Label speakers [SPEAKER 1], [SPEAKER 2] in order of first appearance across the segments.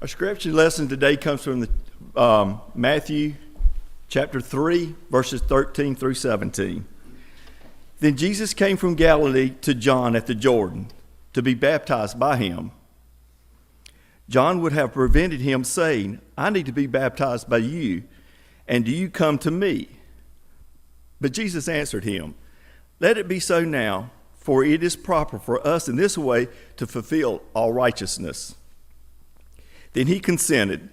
[SPEAKER 1] Our scripture lesson today comes from Matthew chapter 3, verses 13 through 17. Then Jesus came from Galilee to John at the Jordan to be baptized by him. John would have prevented him, saying, I need to be baptized by you, and do you come to me? But Jesus answered him, Let it be so now, for it is proper for us in this way to fulfill all righteousness. Then he consented,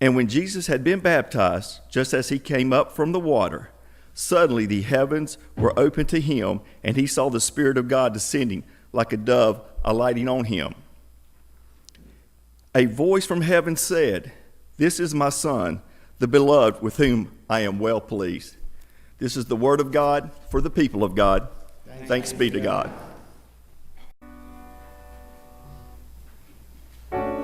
[SPEAKER 1] and when Jesus had been baptized, just as he came up from the water, suddenly the heavens were opened to him, and he saw the Spirit of God descending like a dove alighting on him. A voice from heaven said, This is my Son, the beloved, with whom I am well pleased. This is the word of God for the people of God. Thanks be to God.
[SPEAKER 2] Where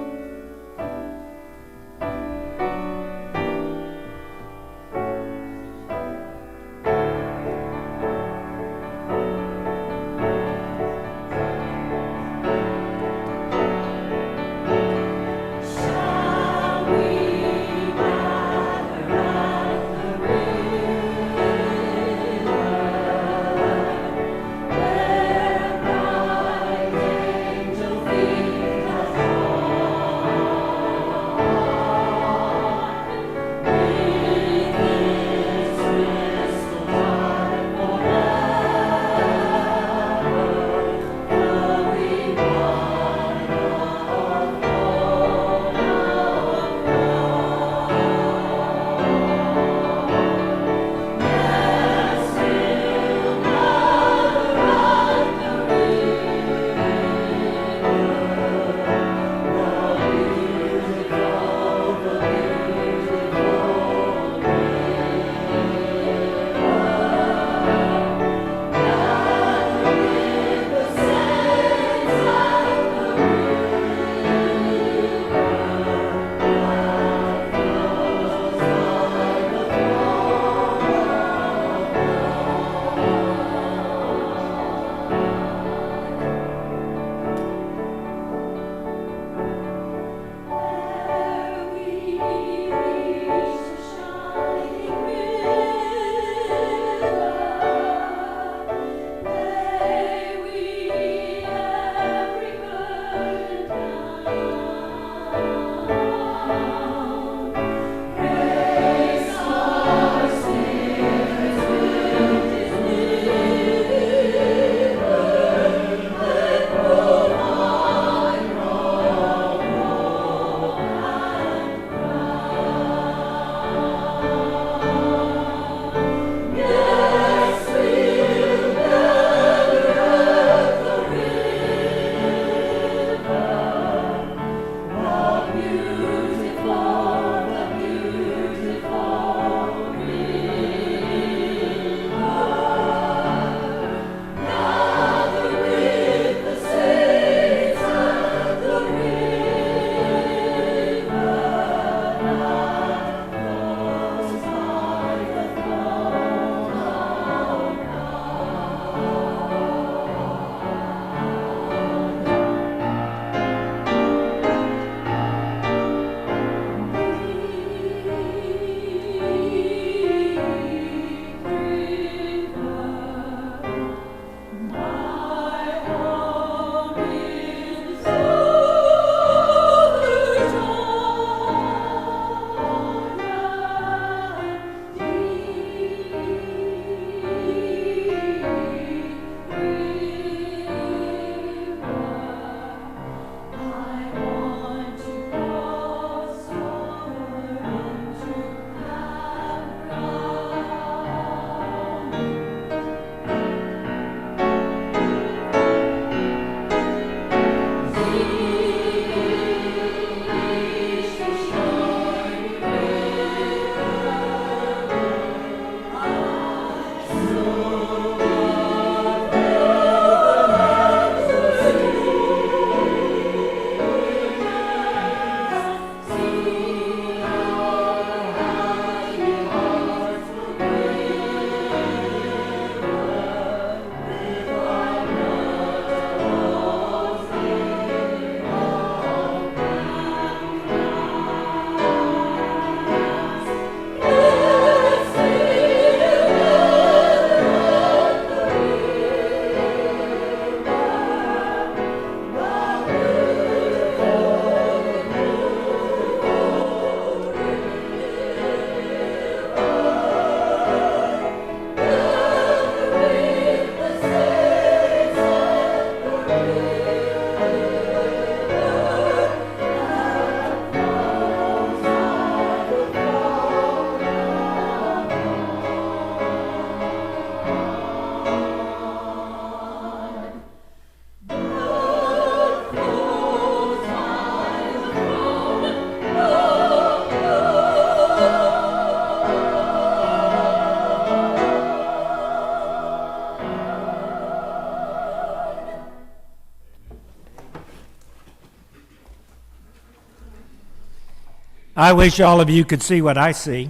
[SPEAKER 2] I wish all of you could see what I see.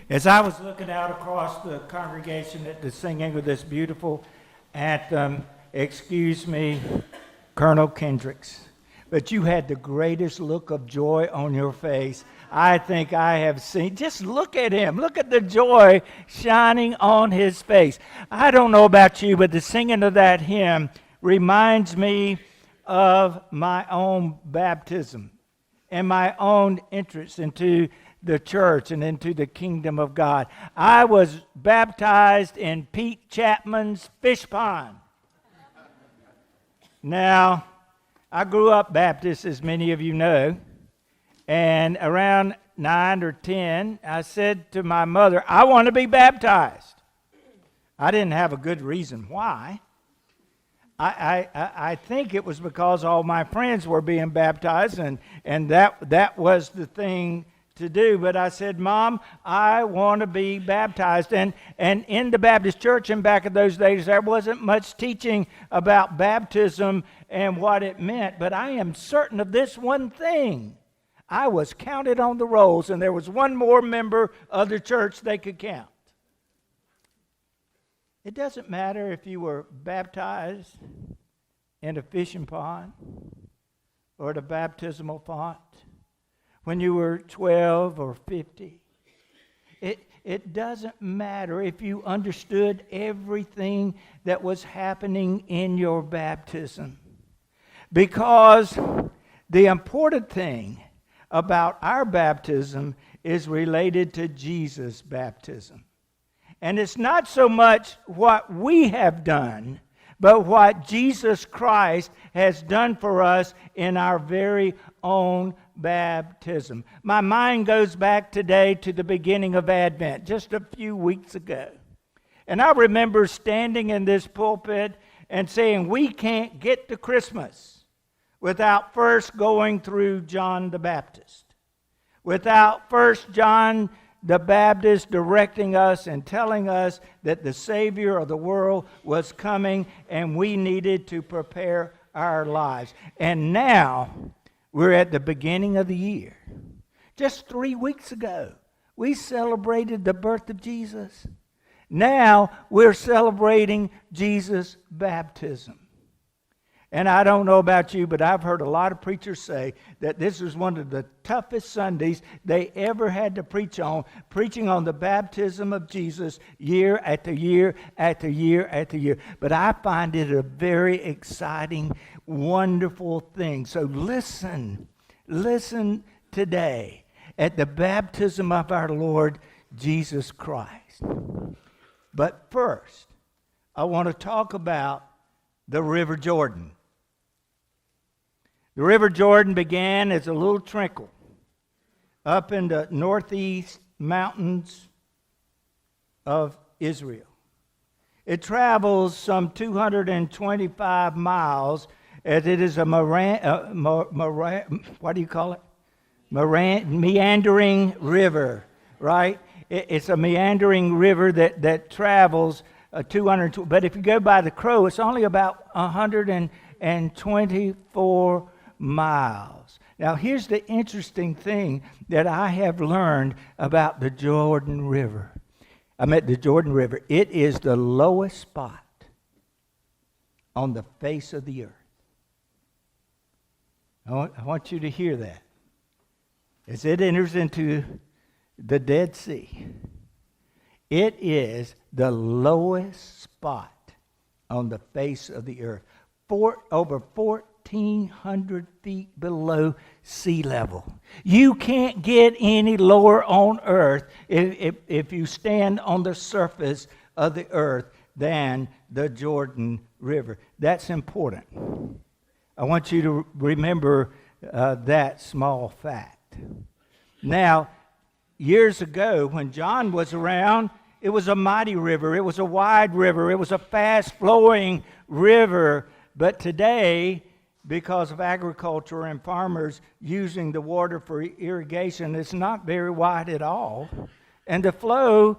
[SPEAKER 2] As I was looking out across the congregation at the singing of this beautiful anthem, excuse me, Colonel Kendricks, but you had the greatest look of joy on your face I think I have seen. Just look at him. Look at the joy shining on his face. I don't know about you, but the singing of that hymn reminds me of my own baptism and my own entrance into the church and into the kingdom of God. I was baptized in Pete Chapman's fish pond. Now, I grew up Baptist, as many of you know, and around 9 or 10, I said to my mother, I want to be baptized. I didn't have a good reason why. I think it was because all my friends were being baptized, and that was the thing to do. But I said, Mom, I want to be baptized. And in the Baptist church, and back in those days, there wasn't much teaching about baptism and what it meant. But I am certain of this one thing. I was counted on the rolls, and there was one more member of the church they could count. It doesn't matter if you were baptized in a fishing pond or at a baptismal font when you were 12 or 50. It doesn't matter if you understood everything that was happening in your baptism, because the important thing about our baptism is related to Jesus' baptism. And it's not so much what we have done, but what Jesus Christ has done for us in our very own baptism. My mind goes back today to the beginning of Advent, just a few weeks ago. And I remember standing in this pulpit and saying, we can't get to Christmas without first going through John the Baptist, without first John the Baptist directing us and telling us that the Savior of the world was coming and we needed to prepare our lives. And now we're at the beginning of the year. Just 3 weeks ago, we celebrated the birth of Jesus. Now we're celebrating Jesus' baptism. And I don't know about you, but I've heard a lot of preachers say that this is one of the toughest Sundays they ever had to preach on, preaching on the baptism of Jesus year after year after year after year. But I find it a very exciting, wonderful thing. So listen today at the baptism of our Lord Jesus Christ. But first, I want to talk about the River Jordan. The River Jordan began as a little trickle up in the northeast mountains of Israel. It travels some 225 miles, as it is a meandering river, right? It's a meandering river that travels 200. But if you go by the crow, it's only about 124 miles. Now, here's the interesting thing that I have learned about the Jordan River. The Jordan River. It is the lowest spot on the face of the earth. I want you to hear that. As it enters into the Dead Sea, it is the lowest spot on the face of the earth. Over 1,400 feet below sea level. You can't get any lower on earth if you stand on the surface of the earth than the Jordan River. That's important. I want you to remember that small fact. Now, years ago, when John was around, it was a mighty river. It was a wide river. It was a fast-flowing river. But today, because of agriculture and farmers using the water for irrigation, it's not very wide at all. And the flow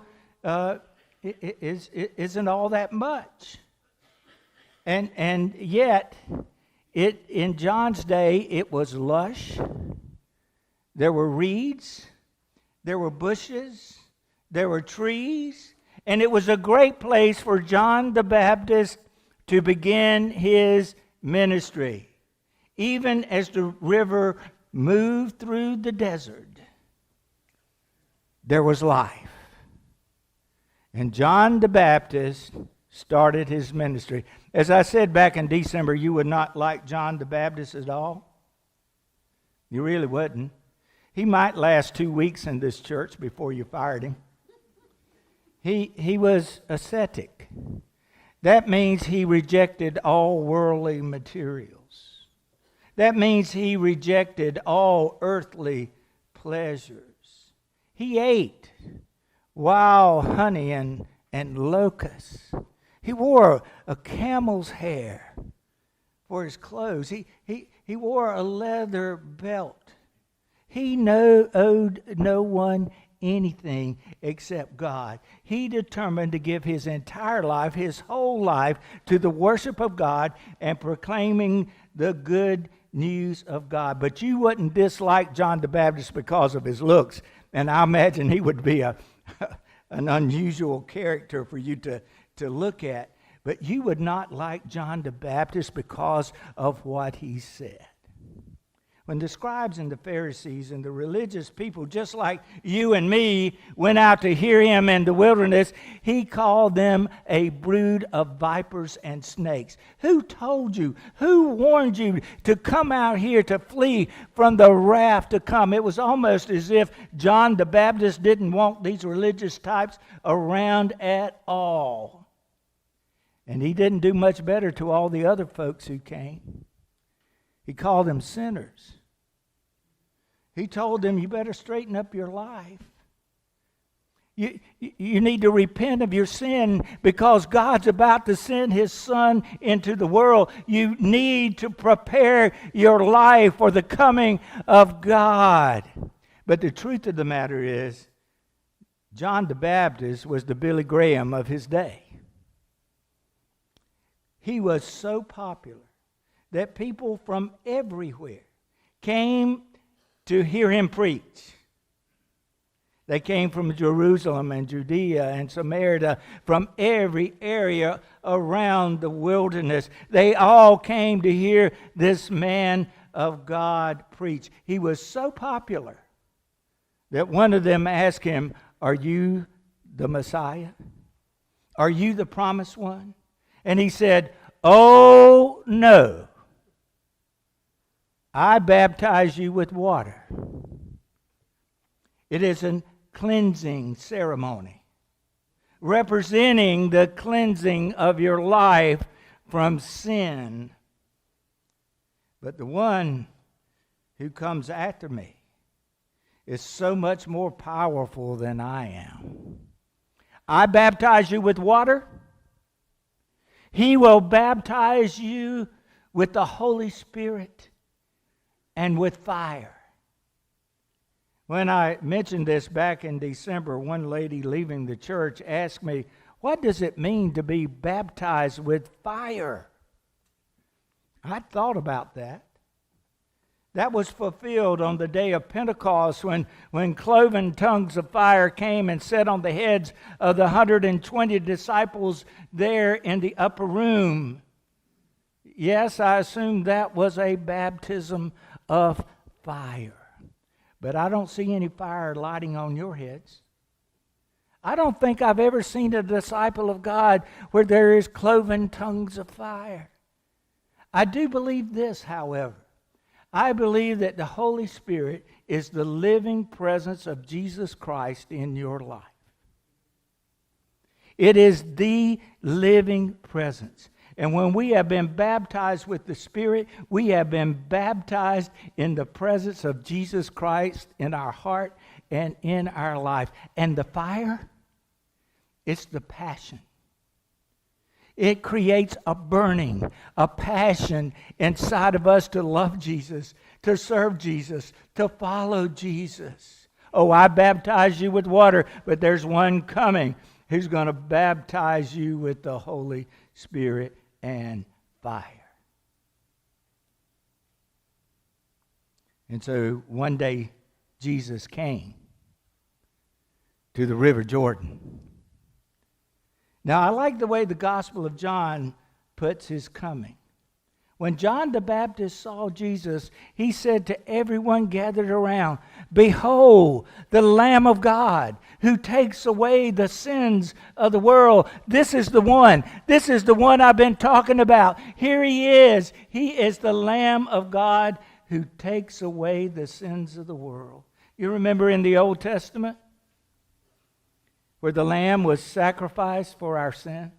[SPEAKER 2] isn't all that much. And yet, in John's day, it was lush. There were reeds, there were bushes, there were trees, and it was a great place for John the Baptist to begin his ministry. Even as the river moved through the desert, there was life. And John the Baptist started his ministry. As I said back in December, you would not like John the Baptist at all. You really wouldn't. He might last 2 weeks in this church before you fired him. He was ascetic. That means he rejected all worldly materials. That means he rejected all earthly pleasures. He ate wild honey and locusts. He wore a camel's hair for his clothes. He wore a leather belt. He owed no one anything except God. He determined to give his entire life, his whole life, to the worship of God and proclaiming the good news of God. But you wouldn't dislike John the Baptist because of his looks. And I imagine he would be an unusual character for you to look at. But you would not like John the Baptist because of what he said. When the scribes and the Pharisees and the religious people, just like you and me, went out to hear him in the wilderness, he called them a brood of vipers and snakes. Who told you? Who warned you to come out here to flee from the wrath to come? It was almost as if John the Baptist didn't want these religious types around at all. And he didn't do much better to all the other folks who came. He called them sinners. He told them, you better straighten up your life. You need to repent of your sin because God's about to send his Son into the world. You need to prepare your life for the coming of God. But the truth of the matter is, John the Baptist was the Billy Graham of his day. He was so popular that people from everywhere came to hear him preach. They came from Jerusalem and Judea and Samaria, from every area around the wilderness. They all came to hear this man of God preach. He was so popular that one of them asked him, "Are you the Messiah? Are you the promised one?" And he said, "Oh, no. I baptize you with water. It is a cleansing ceremony, representing the cleansing of your life from sin. But the one who comes after me is so much more powerful than I am. I baptize you with water. He will baptize you with the Holy Spirit and with fire." When I mentioned this back in December, one lady leaving the church asked me, "What does it mean to be baptized with fire?" I thought about that. That was fulfilled on the day of Pentecost when cloven tongues of fire came and set on the heads of the 120 disciples there in the upper room. Yes, I assume that was a baptism of fire. But I don't see any fire lighting on your heads. I don't think I've ever seen a disciple of God where there is cloven tongues of fire. I do believe this, however. I believe that the Holy Spirit is the living presence of Jesus Christ in your life. It is the living presence. And when we have been baptized with the Spirit, we have been baptized in the presence of Jesus Christ in our heart and in our life. And the fire, it's the passion. It creates a burning, a passion inside of us to love Jesus, to serve Jesus, to follow Jesus. Oh, I baptize you with water, but there's one coming who's going to baptize you with the Holy Spirit and fire. And so one day Jesus came to the River Jordan. Now, I like the way the Gospel of John puts his coming. When John the Baptist saw Jesus, he said to everyone gathered around, "Behold, the Lamb of God who takes away the sins of the world. This is the one. This is the one I've been talking about. Here he is. He is the Lamb of God who takes away the sins of the world." You remember in the Old Testament where the lamb was sacrificed for our sins?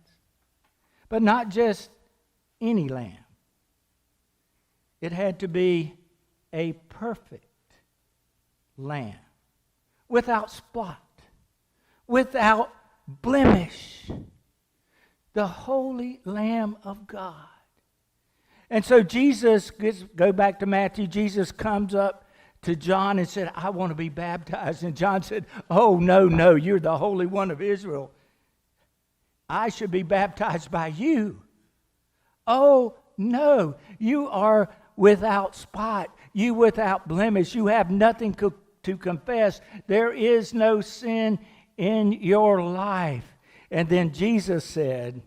[SPEAKER 2] But not just any lamb. It had to be a perfect lamb, without spot, without blemish, the holy Lamb of God. And so Jesus, go back to Matthew, Jesus comes up to John and said, "I want to be baptized." And John said, "Oh, no, you're the Holy One of Israel. I should be baptized by you." "Oh, no, you are without spot, you without blemish, you have nothing to confess. There is no sin in your life." And then Jesus said,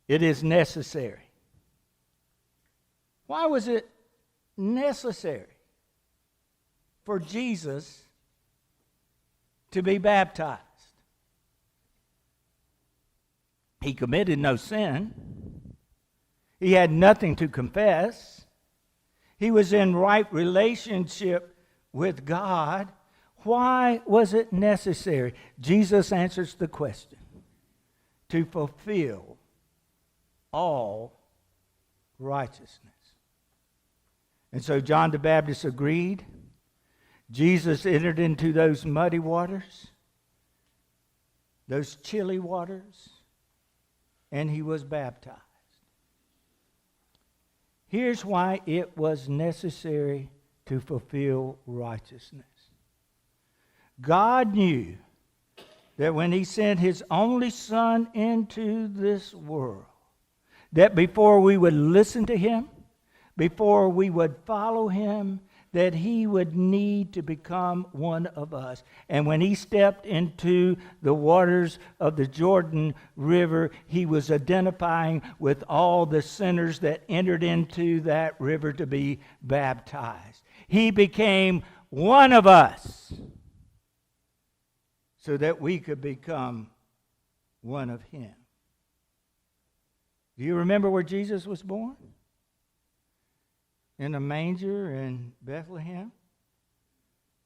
[SPEAKER 2] "It is necessary." Why was it necessary for Jesus to be baptized? He committed no sin. He had nothing to confess. He was in right relationship with God. Why was it necessary? Jesus answers the question: to fulfill all righteousness. And so John the Baptist agreed. Jesus entered into those muddy waters, those chilly waters, and he was baptized. Here's why it was necessary to fulfill righteousness. God knew that when he sent his only Son into this world, that before we would listen to him, before we would follow him, that he would need to become one of us. And when he stepped into the waters of the Jordan River, he was identifying with all the sinners that entered into that river to be baptized. He became one of us so that we could become one of him. Do you remember where Jesus was born? In a manger in Bethlehem,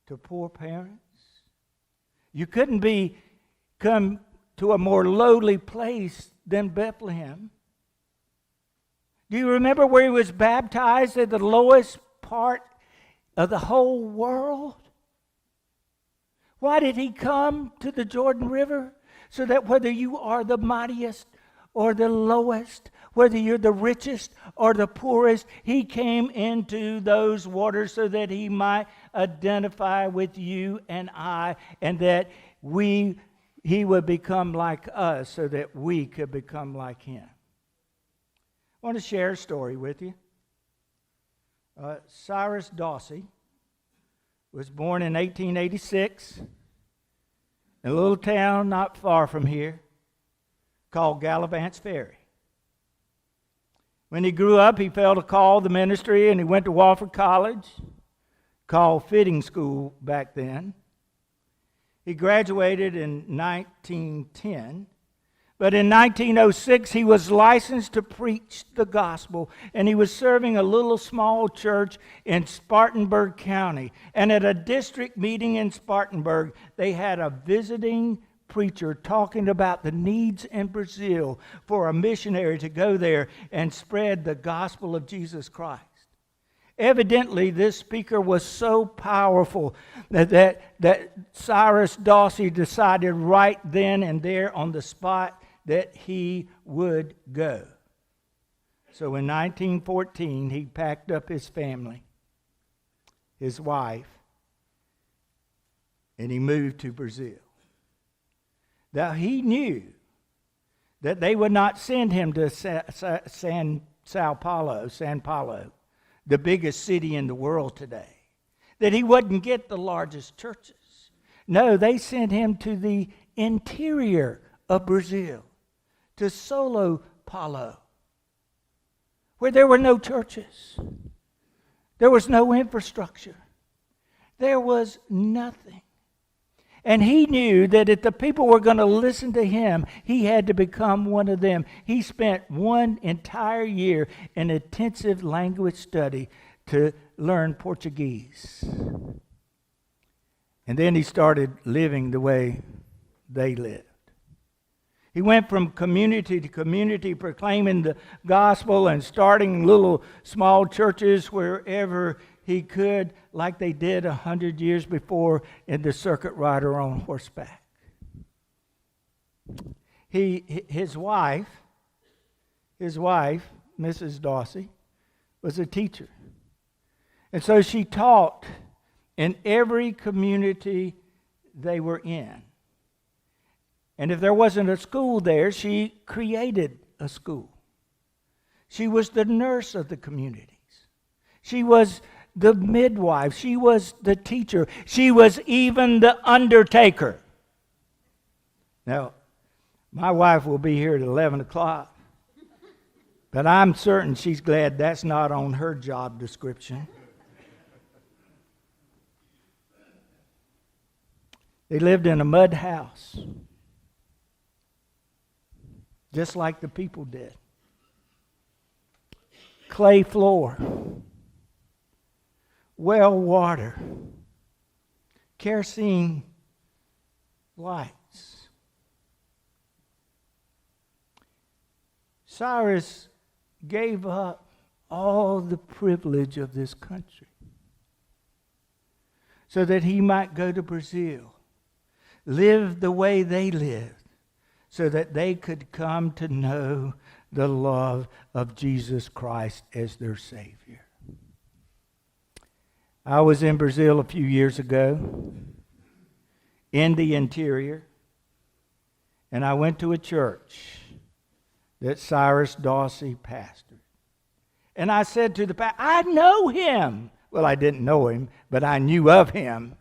[SPEAKER 2] to poor parents. You couldn't come to a more lowly place than Bethlehem. Do you remember where he was baptized at the lowest part of the whole world? Why did he come to the Jordan River? So that whether you are the mightiest or the lowest, whether you're the richest or the poorest, he came into those waters so that he might identify with you and I, and that he would become like us so that we could become like him. I want to share a story with you. Cyrus Dawsey was born in 1886 in a little town not far from here called Gallivant's Ferry. When he grew up, he felt a call to ministry, and he went to Wofford College, called Fitting School back then. He graduated in 1910, but in 1906 he was licensed to preach the gospel, and he was serving a little small church in Spartanburg County. And at a district meeting in Spartanburg, they had a visiting preacher talking about the needs in Brazil for a missionary to go there and spread the gospel of Jesus Christ. Evidently, this speaker was so powerful that Cyrus Dawsey decided right then and there on the spot that he would go. So in 1914, he packed up his family, his wife, and he moved to Brazil. Now, he knew that they would not send him to Sao Paulo, the biggest city in the world today. that he wouldn't get the largest churches. No, they sent him to the interior of Brazil, to Sao Paulo, where there were no churches. There was no infrastructure. There was nothing. And he knew that if the people were going to listen to him, he had to become one of them. He spent one entire year in intensive language study to learn Portuguese. And then he started living the way they lived. He went from community to community proclaiming the gospel and starting little small churches wherever he could, like they did 100 years before in the circuit rider on horseback. His wife, Mrs. Dawsey, was a teacher. And so she taught in every community they were in. And if there wasn't a school there, she created a school. She was the nurse of the communities. She was the midwife. She was the teacher. She was even the undertaker. Now, my wife will be here at 11 o'clock, but I'm certain she's glad that's not on her job description. They lived in a mud house, just like the people did. Clay floor, well water, kerosene lights. Cyrus gave up all the privilege of this country so that he might go to Brazil, live the way they lived, so that they could come to know the love of Jesus Christ as their Savior. I was in Brazil a few years ago, in the interior, and I went to a church that Cyrus Dawsey pastored. And I said to the pastor, I know him. Well, I didn't know him, but I knew of him.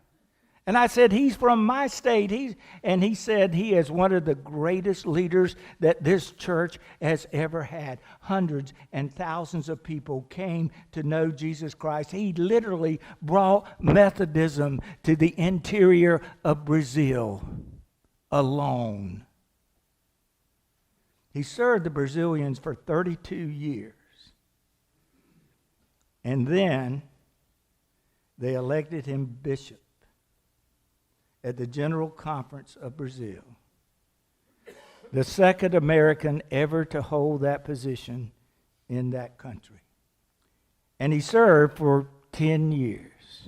[SPEAKER 2] And I said, he's from my state. And he said he is one of the greatest leaders that this church has ever had. Hundreds and thousands of people came to know Jesus Christ. He literally brought Methodism to the interior of Brazil alone. He served the Brazilians for 32 years. And then they elected him bishop at the General Conference of Brazil, the second American ever to hold that position in that country. And he served for 10 years.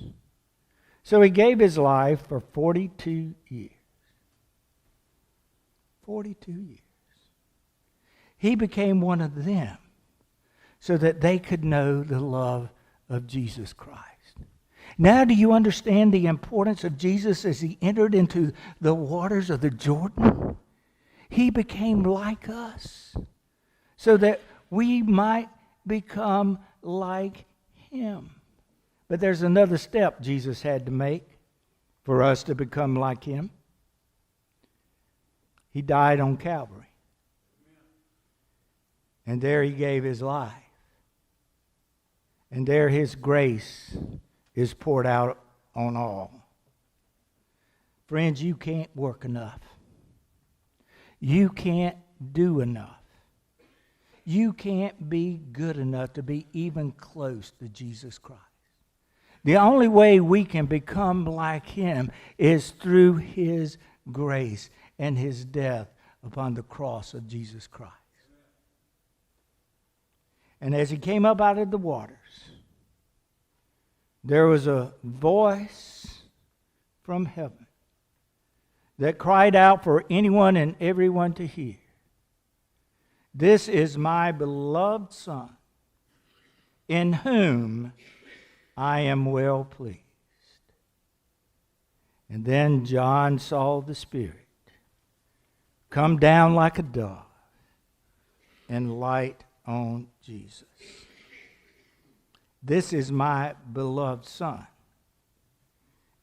[SPEAKER 2] So he gave his life for 42 years. 42 years. He became one of them so that they could know the love of Jesus Christ. Now do you understand the importance of Jesus as he entered into the waters of the Jordan? He became like us so that we might become like him. But there's another step Jesus had to make for us to become like him. He died on Calvary. And there he gave his life. And there his grace is poured out on all. Friends, you can't work enough. You can't do enough. You can't be good enough to be even close to Jesus Christ. The only way we can become like him is through his grace and his death upon the cross of Jesus Christ. And as he came up out of the waters, there was a voice from heaven that cried out for anyone and everyone to hear. This is my beloved Son, in whom I am well pleased. And then John saw the Spirit come down like a dove and light on Jesus. This is my beloved Son,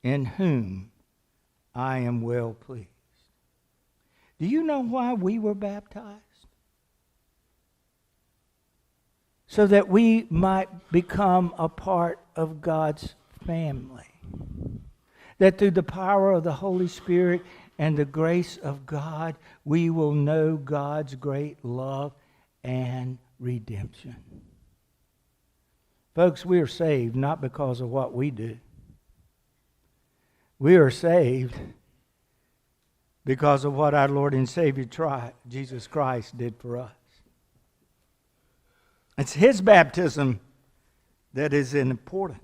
[SPEAKER 2] in whom I am well pleased. Do you know why we were baptized? So that we might become a part of God's family. That through the power of the Holy Spirit and the grace of God, we will know God's great love and redemption. Folks, we are saved not because of what we do. We are saved because of what our Lord and Savior Jesus Christ did for us. It's His baptism that is important.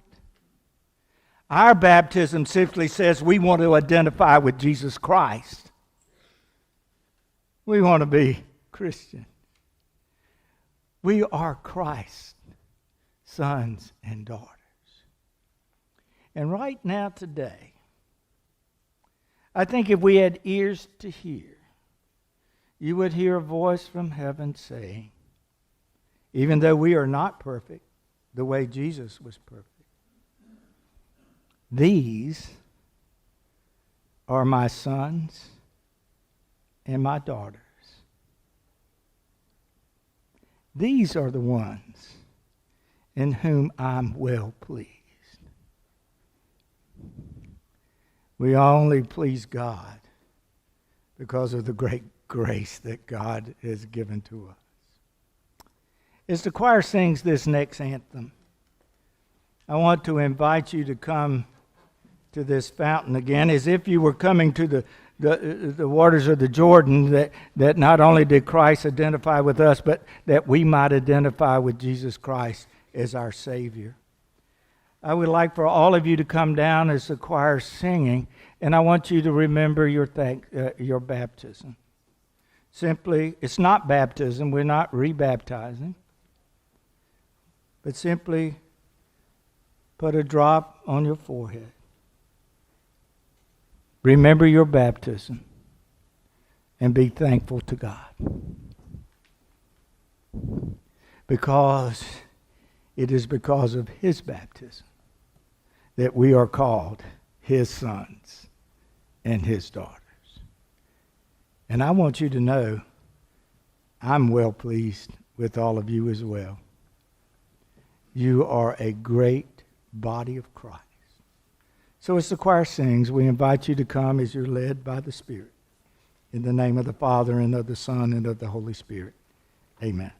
[SPEAKER 2] Our baptism simply says we want to identify with Jesus Christ. We want to be Christian. We are Christ's sons and daughters. And right now today, I think if we had ears to hear, you would hear a voice from heaven saying, even though we are not perfect the way Jesus was perfect, these are my sons and my daughters. These are the ones in whom I'm well pleased. We only please God because of the great grace that God has given to us. As the choir sings this next anthem, I want to invite you to come to this fountain again, as if you were coming to the waters of the Jordan, that not only did Christ identify with us, but that we might identify with Jesus Christ as our Savior. I would like for all of you to come down as the choir is singing, and I want you to remember your baptism. Simply, it's not baptism, we're not rebaptizing, but simply put a drop on your forehead. Remember your baptism and be thankful to God. Because it is because of His baptism that we are called His sons and His daughters. And I want you to know I'm well pleased with all of you as well. You are a great body of Christ. So as the choir sings, we invite you to come as you're led by the Spirit. In the name of the Father, and of the Son, and of the Holy Spirit. Amen.